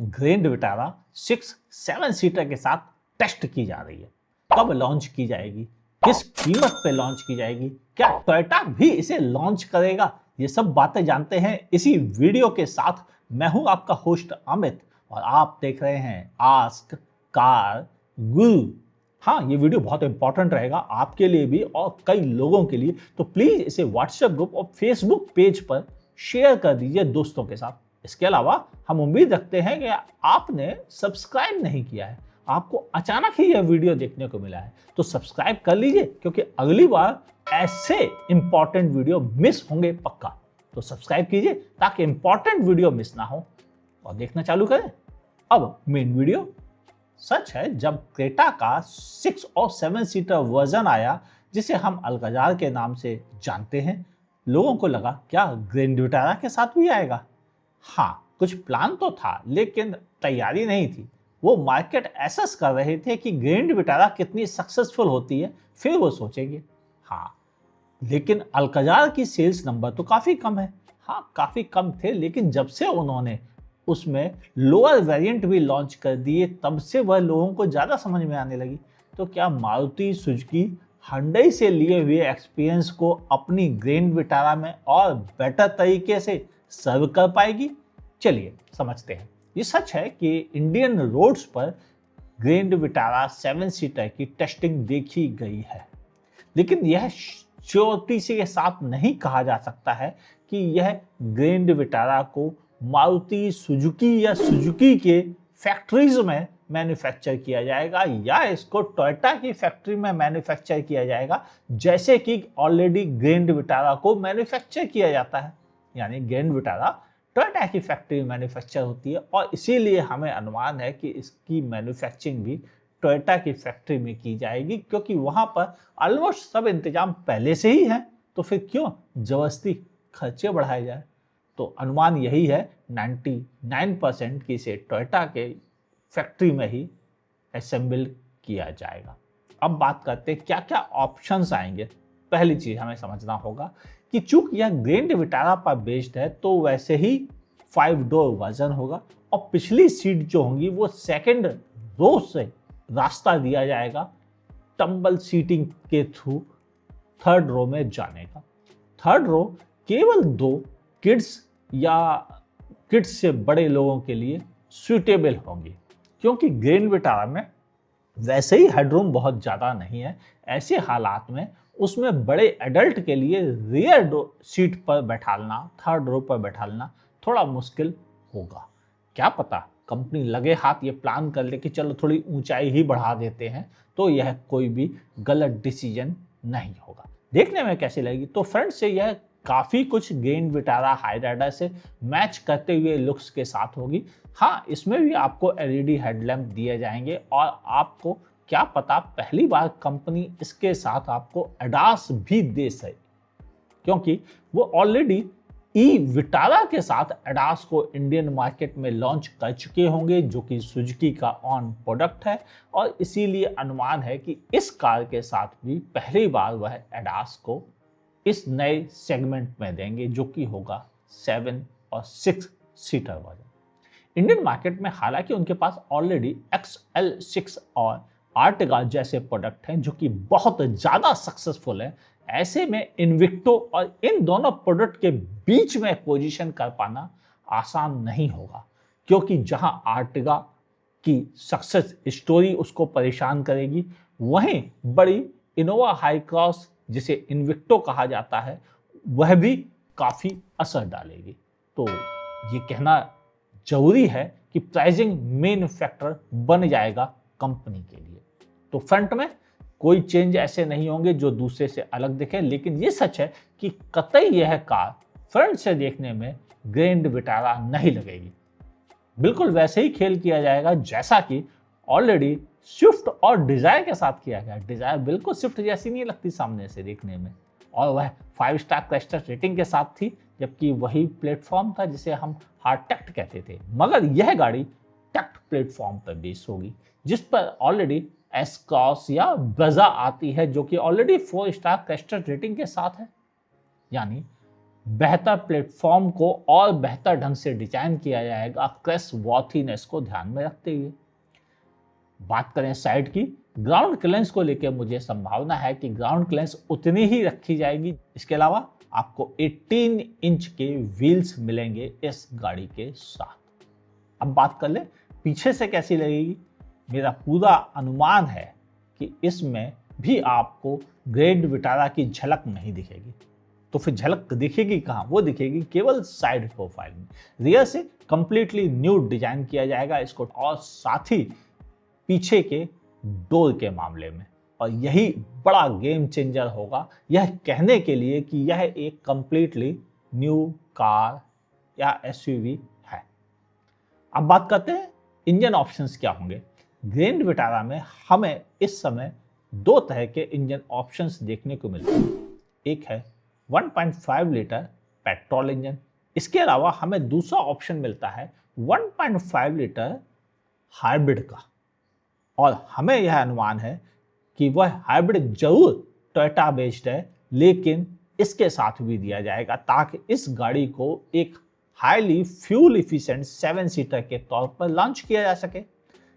Grand Vitara 6-7 seater के साथ test की जा रही है। कब लॉन्च की जाएगी, किस कीमत पे लॉन्च की जाएगी, क्या टोयोटा भी इसे लॉन्च करेगा, ये सब बातें जानते हैं इसी वीडियो के साथ। मैं हूं आपका होस्ट अमित और आप देख रहे हैं आस्क कार गुरु। हाँ, ये वीडियो बहुत इंपॉर्टेंट रहेगा आपके लिए भी और कई लोगों के लिए, तो प्लीज इसे व्हाट्सएप ग्रुप और फेसबुक पेज पर शेयर कर दीजिए दोस्तों के साथ। इसके अलावा हम उम्मीद रखते हैं कि आपने सब्सक्राइब नहीं किया है, आपको अचानक ही यह वीडियो देखने को मिला है, तो सब्सक्राइब कर लीजिए क्योंकि अगली बार ऐसे इंपॉर्टेंट वीडियो मिस होंगे पक्का। तो सब्सक्राइब कीजिए ताकि इंपॉर्टेंट वीडियो मिस ना हो और देखना चालू करें। अब मेन वीडियो। सच है, जब क्रेटा का 6 और 7 सीटर वर्जन आया जिसे हम अल्काजार के नाम से जानते हैं, लोगों को लगा क्या ग्रैंड विटारा के साथ भी आएगा। हाँ, कुछ प्लान तो था लेकिन तैयारी नहीं थी। वो मार्केट एसेस कर रहे थे कि ग्रैंड विटारा कितनी सक्सेसफुल होती है, फिर वो सोचेंगे। हाँ, लेकिन अल्काजार की सेल्स नंबर तो काफ़ी कम है। हाँ, काफ़ी कम थे, लेकिन जब से उन्होंने उसमें लोअर वेरिएंट भी लॉन्च कर दिए तब से वह लोगों को ज़्यादा समझ में आने लगी। तो क्या मारुति सुजुकी हुंडई से लिए हुए एक्सपीरियंस को अपनी ग्रैंड विटारा में और बेटर तरीके से सर्व कर पाएगी? चलिए समझते हैं। ये सच है कि इंडियन रोड्स पर ग्रैंड विटारा 7 सीटर की टेस्टिंग देखी गई है, लेकिन यह श्योरिटी के साथ नहीं कहा जा सकता है कि यह ग्रैंड विटारा को मारुति सुजुकी या सुजुकी के फैक्ट्रीज में मैन्युफैक्चर किया जाएगा या इसको टोयोटा की फैक्ट्री में मैन्युफैक्चर किया जाएगा, जैसे कि ऑलरेडी ग्रैंड विटारा को मैन्युफैक्चर किया जाता है। यानी ग्रैंड विटारा टोयोटा की फैक्ट्री में मैन्युफैक्चर होती है और इसीलिए हमें अनुमान है कि इसकी मैन्युफैक्चरिंग भी टोयोटा की फैक्ट्री में की जाएगी, क्योंकि वहां पर ऑलमोस्ट सब इंतजाम पहले से ही है, तो फिर क्यों जबरदस्ती खर्चे बढ़ाए जाए। तो अनुमान यही है 99% कि इसे टोयोटा के फैक्ट्री में ही असेंबल किया जाएगा। अब बात करते हैं क्या क्या ऑप्शंस आएंगे। पहली चीज हमें समझना होगा कि चूंकि यह ग्रैंड विटारा पर बेस्ड है तो वैसे ही 5 डोर वर्जन होगा और पिछली सीट जो होंगी वो सेकंड रो से रास्ता दिया जाएगा टंबल सीटिंग के थ्रू थर्ड रो में जाने का। थर्ड रो केवल 2 किड्स या किड्स से बड़े लोगों के लिए सूटेबल होंगी, क्योंकि ग्रैंड विटारा में वैसे ही हेडरूम बहुत ज़्यादा नहीं है। ऐसे हालात में उसमें बड़े एडल्ट के लिए रियर सीट पर बैठालना, थर्ड रो पर बैठालना थोड़ा मुश्किल होगा। क्या पता कंपनी लगे हाथ ये प्लान कर ले कि चलो थोड़ी ऊंचाई ही बढ़ा देते हैं, तो यह कोई भी गलत डिसीजन नहीं होगा। देखने में कैसी लगेगी, तो फ्रंट से यह काफ़ी कुछ ग्रैंड विटारा हाईराइडर से मैच करते हुए लुक्स के साथ होगी। हाँ, इसमें भी आपको एलईडी हेडलैम्प दिए जाएंगे और आपको क्या पता पहली बार कंपनी इसके साथ आपको एडास भी दे सके, क्योंकि वो ऑलरेडी ई विटारा के साथ एडास को इंडियन मार्केट में लॉन्च कर चुके होंगे, जो कि सुजुकी का ऑन प्रोडक्ट है और इसीलिए अनुमान है कि इस कार के साथ भी पहली बार वह एडास को इस नए सेगमेंट में देंगे, जो कि होगा 7 और 6 सीटर वर्जन। इंडियन मार्केट में हालांकि उनके पास ऑलरेडी XL6 और आर्टिगा जैसे प्रोडक्ट हैं जो कि बहुत ज़्यादा सक्सेसफुल है। ऐसे में इन्विक्टो और इन दोनों प्रोडक्ट के बीच में पोजीशन कर पाना आसान नहीं होगा, क्योंकि जहां आर्टिगा की सक्सेस स्टोरी उसको परेशान करेगी, वहीं बड़ी इनोवा हाई क्रॉस जिसे इन्विक्टो कहा जाता है वह भी काफ़ी असर डालेगी। तो ये कहना जरूरी है कि प्राइसिंग मेन फैक्टर बन जाएगा कंपनी के लिए। तो फ्रंट में कोई चेंज ऐसे नहीं होंगे जो दूसरे से अलग दिखे, लेकिन ये सच है कि कतई यह कार फ्रंट से देखने में ग्रैंड विटारा नहीं लगेगी। बिल्कुल वैसे ही खेल किया जाएगा जैसा कि ऑलरेडी स्विफ्ट और डिजायर के साथ किया गया। डिजायर बिल्कुल स्विफ्ट जैसी नहीं लगती सामने से देखने में, और वह 5 स्टार क्लस्टर रेटिंग के साथ थी, जबकि वही प्लेटफॉर्म था जिसे हम हार्टेक्ट कहते थे। मगर यह गाड़ी टेक्ट प्लेटफॉर्म पर बेस होगी, जिस पर ऑलरेडी एस क्रॉस या ब्रजा आती है, जो कि ऑलरेडी 4 स्टार क्लस्टर रेटिंग के साथ है। यानी बेहतर प्लेटफॉर्म को और बेहतर ढंग से डिजाइन किया जाएगा क्रैश वॉर्थीनेस को ध्यान में रखते हुए। बात करें साइड की, ग्राउंड क्लियरेंस को लेकर मुझे संभावना है कि ग्राउंड क्लियरेंस उतनी ही रखी जाएगी। इसके अलावा आपको 18 इंच के व्हील्स मिलेंगे इस गाड़ी के साथ। अब बात कर ले पीछे से कैसी लगेगी। मेरा पूरा अनुमान है कि इसमें भी आपको ग्रैंड विटारा की झलक नहीं दिखेगी। तो फिर झलक दिखेगी कहाँ? वो दिखेगी केवल साइड प्रोफाइल में। रियर से कंप्लीटली न्यू डिजाइन किया जाएगा इसको, और साथ ही पीछे के डोर के मामले में। और यही बड़ा गेम चेंजर होगा यह कहने के लिए कि यह एक कंप्लीटली न्यू कार या एसयूवी है। अब बात करते हैं इंजन ऑप्शंस क्या होंगे। ग्रैंड विटारा में हमें इस समय दो तरह के इंजन ऑप्शंस देखने को मिलते हैं। एक है 1.5 लीटर पेट्रोल इंजन। इसके अलावा हमें दूसरा ऑप्शन मिलता है 1.5 लीटर हाइब्रिड का। और हमें यह अनुमान है कि वह हाइब्रिड जरूर टोयोटा बेस्ड है, लेकिन इसके साथ भी दिया जाएगा ताकि इस गाड़ी को एक हाईली फ्यूल इफिशिएंट 7 सीटर के तौर पर लॉन्च किया जा सके।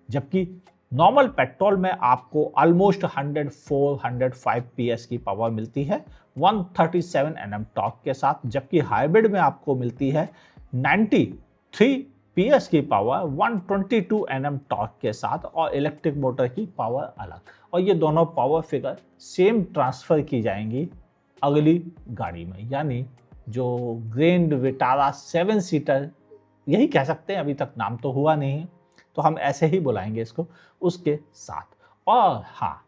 जबकि नॉर्मल पेट्रोल में आपको ऑलमोस्ट 104-105 पीएस की पावर मिलती है 137 Nm टॉर्क के साथ, जबकि हाइब्रिड में आपको मिलती है 93 पीएस की पावर 122 Nm टॉर्क के साथ और इलेक्ट्रिक मोटर की पावर अलग। और ये दोनों पावर फिगर सेम ट्रांसफर की जाएंगी अगली गाड़ी में, यानी जो ग्रैंड विटारा 7 सीटर, यही कह सकते हैं, अभी तक नाम तो हुआ नहीं है तो हम ऐसे ही बुलाएंगे इसको, उसके साथ। और हाँ,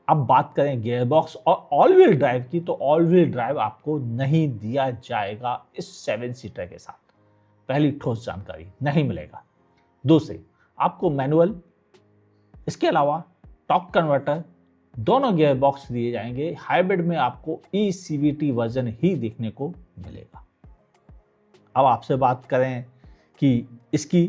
अब बात करें गियरबॉक्स और ऑल व्हील ड्राइव की, तो ऑल व्हील ड्राइव आपको नहीं दिया जाएगा इस 7 सीटर के साथ। पहली ठोस जानकारी नहीं मिलेगा। दूसरी, आपको मैनुअल, इसके अलावा टॉर्क कन्वर्टर, दोनों गियर बॉक्स दिए जाएंगे। हाइब्रिड में आपको ECVT वर्जन ही देखने को मिलेगा। अब आपसे बात करें कि इसकी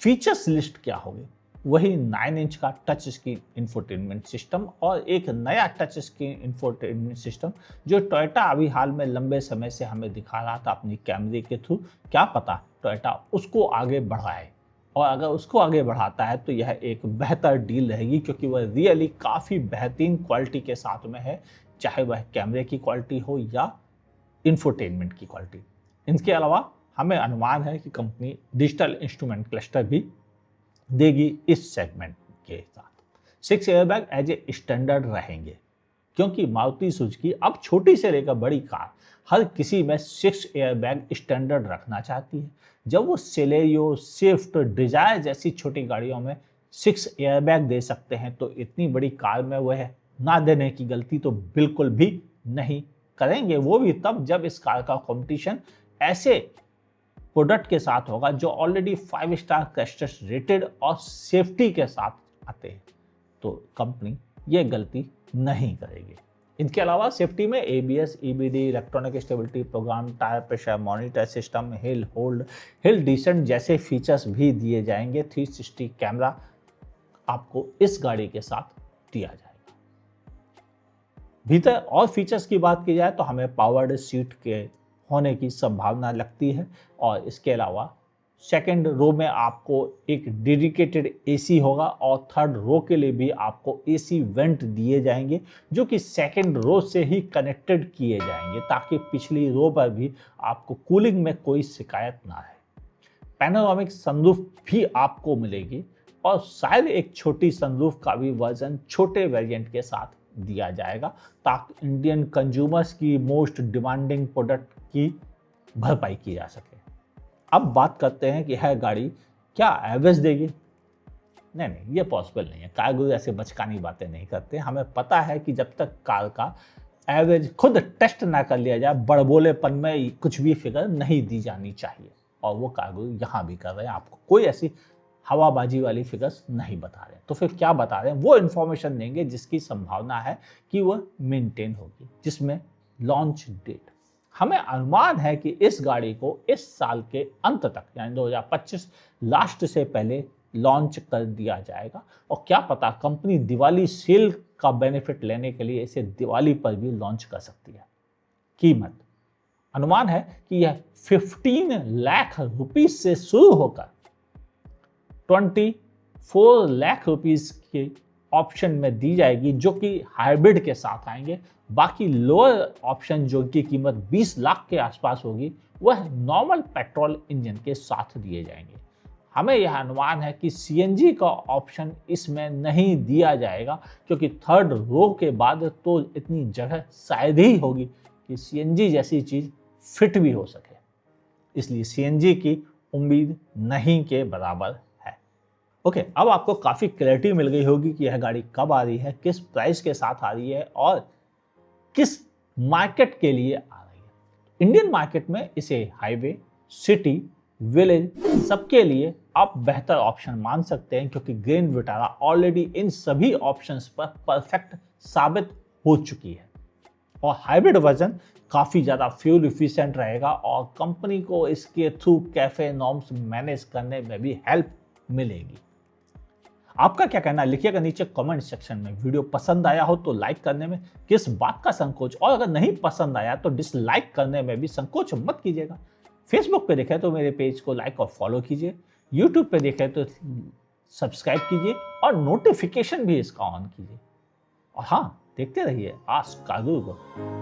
फीचर्स लिस्ट क्या होगी। वही 9 इंच का टच स्क्रीन इंफोटेनमेंट सिस्टम और एक नया टच स्क्रीन इंफोटेनमेंट सिस्टम जो टोयोटा अभी हाल में लंबे समय से हमें दिखा रहा था अपनी कैमरे के थ्रू। क्या पता टोयोटा उसको आगे बढ़ाए, और अगर उसको आगे बढ़ाता है तो यह एक बेहतर डील रहेगी, क्योंकि वह रियली काफ़ी बेहतरीन क्वालिटी के साथ में है, चाहे वह कैमरे की क्वालिटी हो या इंफोटेनमेंट की क्वालिटी। इनके अलावा हमें अनुमान है कि कंपनी डिजिटल इंस्ट्रूमेंट क्लस्टर भी देगी इस सेगमेंट के साथ। 6 एयरबैग एज ए स्टैंडर्ड रहेंगे, क्योंकि मारुति सुजुकी अब छोटी से लेकर बड़ी कार हर किसी में 6 एयरबैग स्टैंडर्ड रखना चाहती है। जब वो सेलेरियो, स्विफ्ट, डिजायर जैसी छोटी गाड़ियों में 6 एयरबैग दे सकते हैं, तो इतनी बड़ी कार में वह ना देने की गलती तो बिल्कुल भी नहीं करेंगे। वो भी तब जब इस कार का कंपटीशन ऐसे प्रोडक्ट के साथ होगा जो ऑलरेडी 5 स्टार क्रैश रेटेड और सेफ्टी के साथ आते हैं, तो कंपनी ये गलती नहीं करेगी। इनके अलावा सेफ्टी में ABS, EBD, electronic stability program, tyre pressure monitor system, hill hold, hill descent जैसे फीचर्स भी दिए जाएंगे। 360 कैमरा आपको इस गाड़ी के साथ दिया जाएगा। भीतर और फीचर्स की बात की जाए तो हमें पावर्ड सीट के होने की संभावना लगती है, और इसके अलावा सेकंड रो में आपको एक डेडिकेटेड AC होगा और थर्ड रो के लिए भी आपको AC वेंट दिए जाएंगे जो कि सेकंड रो से ही कनेक्टेड किए जाएंगे, ताकि पिछली रो पर भी आपको कूलिंग में कोई शिकायत ना है। पैनोरामिक सनरूफ भी आपको मिलेगी, और शायद एक छोटी सनरूफ का भी वर्जन छोटे वेरिएंट के साथ दिया जाएगा, ताकि इंडियन कंज्यूमर्स की मोस्ट डिमांडिंग प्रोडक्ट की भरपाई की जा सके। अब बात करते हैं कि यह गाड़ी क्या एवरेज देगी। नहीं, ये पॉसिबल नहीं है। कार गुरु ऐसे बचकानी बातें नहीं करते। हमें पता है कि जब तक कार का एवरेज खुद टेस्ट ना कर लिया जाए, बड़बोलेपन में कुछ भी फिगर नहीं दी जानी चाहिए, और वो कार गुरु यहाँ भी कर रहे हैं। आपको कोई ऐसी हवाबाजी वाली फिगर्स नहीं बता रहे, तो फिर क्या बता रहे हैं? वो इन्फॉर्मेशन देंगे जिसकी संभावना है कि वह मेंटेन होगी, जिसमें लॉन्च डेट हमें अनुमान है कि इस गाड़ी को इस साल के अंत तक, यानी 2025 लास्ट से पहले लॉन्च कर दिया जाएगा। और क्या पता कंपनी दिवाली सेल का बेनिफिट लेने के लिए इसे दिवाली पर भी लॉन्च कर सकती है। कीमत अनुमान है कि यह 15 लाख रुपीज से शुरू होकर 24 लाख रुपीज के ऑप्शन में दी जाएगी, जो कि हाइब्रिड के साथ आएंगे। बाकी लोअर ऑप्शन जो की कीमत 20 लाख के आसपास होगी, वह नॉर्मल पेट्रोल इंजन के साथ दिए जाएंगे। हमें यह अनुमान है कि सीएनजी का ऑप्शन इसमें नहीं दिया जाएगा, क्योंकि थर्ड रो के बाद तो इतनी जगह शायद ही होगी कि सीएनजी जैसी चीज फिट भी हो सके। इसलिए सीएनजी की उम्मीद नहीं के बराबर है। ओके, अब आपको काफी क्लैरिटी मिल गई होगी कि यह गाड़ी कब आ रही है, किस प्राइस के साथ आ रही है और किस मार्केट के लिए आ रही है। इंडियन मार्केट में इसे हाईवे, सिटी, विलेज सबके लिए आप बेहतर ऑप्शन मान सकते हैं, क्योंकि ग्रैंड विटारा ऑलरेडी इन सभी ऑप्शंस पर परफेक्ट साबित हो चुकी है। और हाइब्रिड वर्जन काफ़ी ज़्यादा फ्यूल इफिशिएंट रहेगा और कंपनी को इसके थ्रू कैफे नॉर्म्स मैनेज करने में भी हेल्प मिलेगी। आपका क्या कहना है लिखिएगा नीचे कमेंट सेक्शन में। वीडियो पसंद आया हो तो लाइक करने में किस बात का संकोच, और अगर नहीं पसंद आया तो डिसलाइक करने में भी संकोच मत कीजिएगा। फेसबुक पे देखें तो मेरे पेज को लाइक और फॉलो कीजिए, यूट्यूब पे देखें तो सब्सक्राइब कीजिए और नोटिफिकेशन भी इसका ऑन कीजिए। और हाँ, देखते रहिए आस्क कागू को।